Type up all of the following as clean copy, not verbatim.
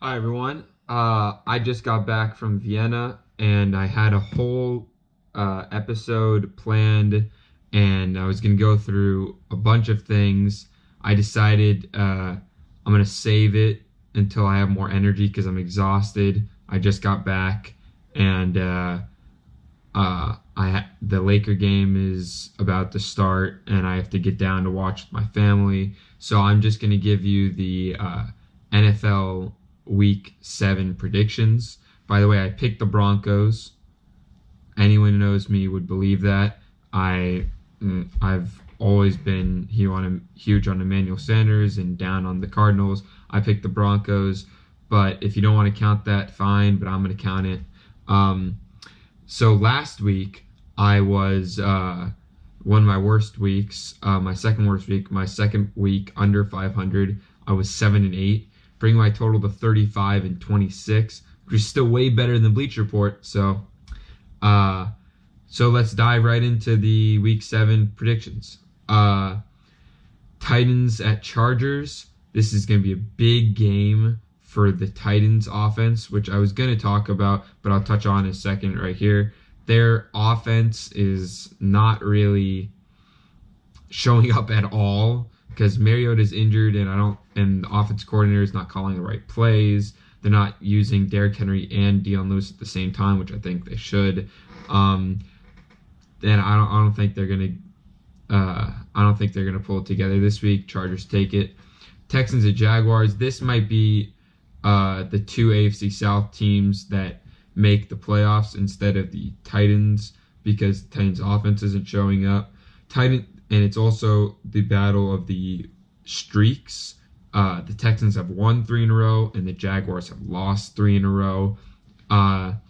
Hi everyone. I just got back from Vienna and I had a whole episode planned and I was gonna go through a bunch of things. I decided I'm gonna save it until I have more energy because I'm exhausted. I just got back and the Laker game is about to start and I have to get down to watch with my family. So I'm just gonna give you the NFL Week 7 predictions. By the way, I picked the Broncos. Anyone who knows me would believe that. I've always been huge on Emmanuel Sanders and down on the Cardinals. I picked the Broncos, but if you don't want to count that, fine. But I'm going to count it. Um, so last week I was one of my worst weeks. My second worst week. My second week under 500. I was 7-8, bringing my total to 35-26, which is still way better than Bleacher Report. Uh, so let's dive right into the Week 7 predictions. Titans at Chargers. This is going to be a big game for the Titans offense, which I was going to talk about, but I'll touch on in a second right here. Their offense is not really showing up at all because Mariota's injured and the offense coordinator is not calling the right plays. They're not using Derrick Henry and Dion Lewis at the same time, which I think they should. And I don't think they're gonna pull it together this week. Chargers take it. Texans and Jaguars. This might be the two AFC South teams that make the playoffs instead of the Titans because the Titans offense isn't showing up. And it's also the battle of the streaks. The Texans have won 3 in a row, and the Jaguars have lost 3 in a row. But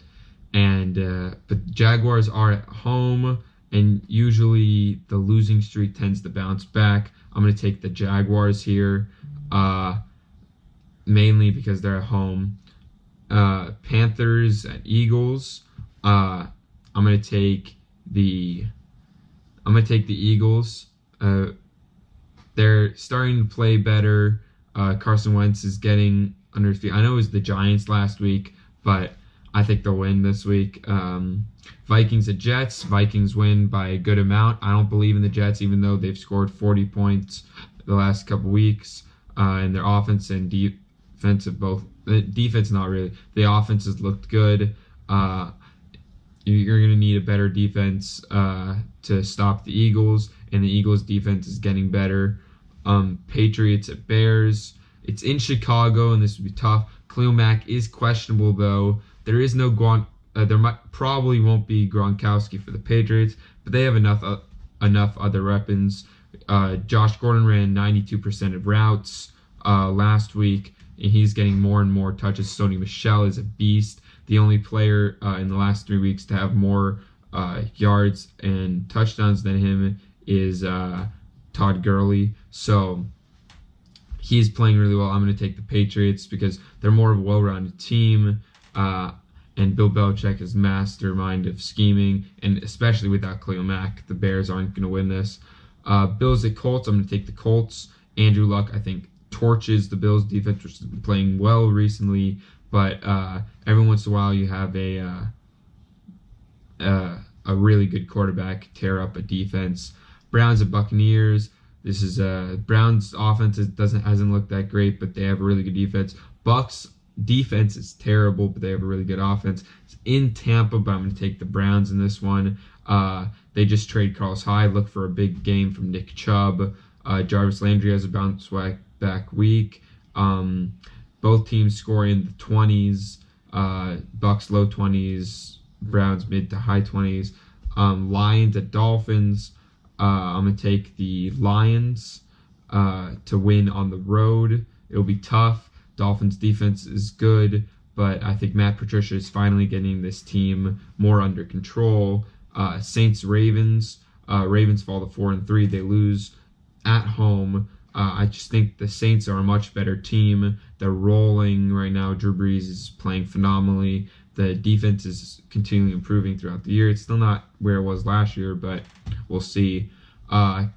the Jaguars are at home, and usually the losing streak tends to bounce back. I'm going to take the Jaguars here, mainly because they're at home. Panthers at Eagles. I'm going to take the Eagles. They're starting to play better. Carson Wentz is getting under his feet. I know it was the Giants last week, but I think they'll win this week. Vikings at Jets. Vikings win by a good amount. I don't believe in the Jets, even though they've scored 40 points the last couple weeks. And their offense and defensive both. The defense, not really. The offense has looked good. You're going to need a better defense to stop the Eagles, and the Eagles' defense is getting better. Patriots at Bears. It's in Chicago, and this would be tough. Khalil Mack is questionable, though. There is no probably won't be Gronkowski for the Patriots, but they have enough other weapons. Josh Gordon ran 92% of routes last week, and he's getting more and more touches. Sony Michel is a beast. The only player in the last 3 weeks to have more yards and touchdowns than him is Todd Gurley. So he's playing really well. I'm going to take the Patriots because they're more of a well-rounded team. And Bill Belichick is mastermind of scheming. And especially without Khalil Mack, the Bears aren't going to win this. Bills at Colts. I'm going to take the Colts. Andrew Luck, I think, torches the Bills defense, which has been playing well recently. But every once in a while, you have a really good quarterback tear up a defense. Browns at Buccaneers. This is Browns offense hasn't looked that great, but they have a really good defense. Bucks defense is terrible, but they have a really good offense. It's in Tampa, but I'm going to take the Browns in this one. They just trade Carlos Hyde. Look for a big game from Nick Chubb. Jarvis Landry has a bounce back week. Both teams score in the 20s. Bucks low 20s. Browns mid to high 20s. Lions at Dolphins. I'm going to take the Lions to win on the road. It'll be tough. Dolphins defense is good, but I think Matt Patricia is finally getting this team more under control. Saints Ravens. Ravens fall to 4-3. They lose at home. I just think the Saints are a much better team. They're rolling right now. Drew Brees is playing phenomenally. The defense is continually improving throughout the year. It's still not where it was last year, but we'll see.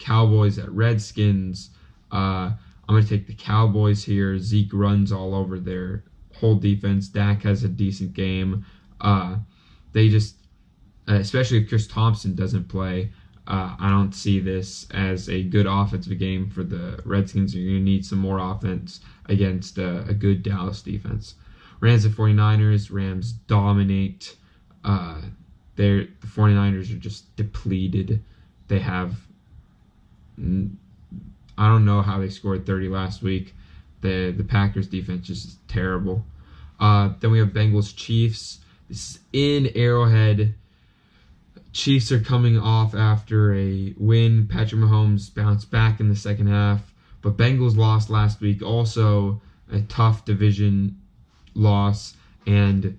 Cowboys at Redskins. I'm going to take the Cowboys here. Zeke runs all over their whole defense. Dak has a decent game. They just, especially if Chris Thompson doesn't play, I don't see this as a good offensive game for the Redskins. You're going to need some more offense against a good Dallas defense. Rams at 49ers. Rams dominate. The 49ers are just depleted. They have, I don't know how they scored 30 last week. The Packers defense just terrible. Then we have Bengals Chiefs. This is in Arrowhead. Chiefs are coming off after a win. Patrick Mahomes bounced back in the second half, but Bengals lost last week. Also a tough division loss, and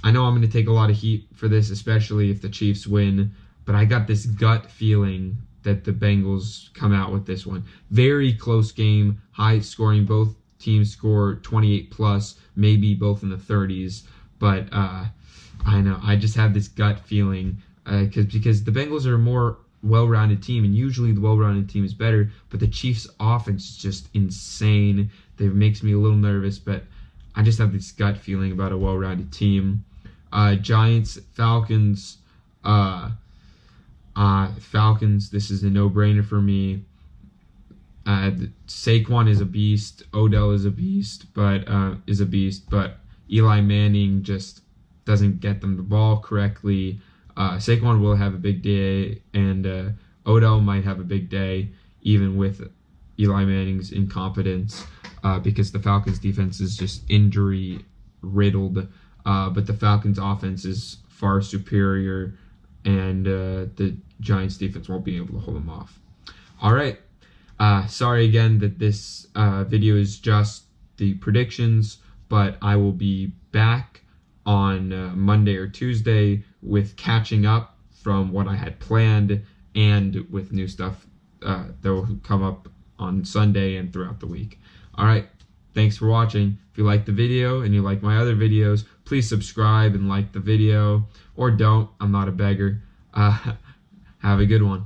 I know I'm going to take a lot of heat for this, especially if the Chiefs win, but I got this gut feeling that the Bengals come out with this one. Very close game, high scoring. Both teams score 28 plus, maybe both in the 30s, but I know, I just have this gut feeling because the Bengals are a more well-rounded team, and usually the well-rounded team is better, but the Chiefs' offense is just insane. It makes me a little nervous, but I just have this gut feeling about a well-rounded team. Giants, Falcons. Falcons, this is a no-brainer for me. Saquon is a beast. Odell is a beast, but Eli Manning just doesn't get them the ball correctly. Saquon will have a big day, and Odell might have a big day, even with Eli Manning's incompetence, because the Falcons' defense is just injury-riddled. But the Falcons' offense is far superior, and the Giants' defense won't be able to hold them off. All right. Sorry again that this video is just the predictions, but I will be back on Monday or Tuesday with catching up from what I had planned and with new stuff that will come up on Sunday and throughout the week. All right. Thanks for watching. If you like the video and you like my other videos, please subscribe and like the video, or don't. I'm not a beggar. Have a good one.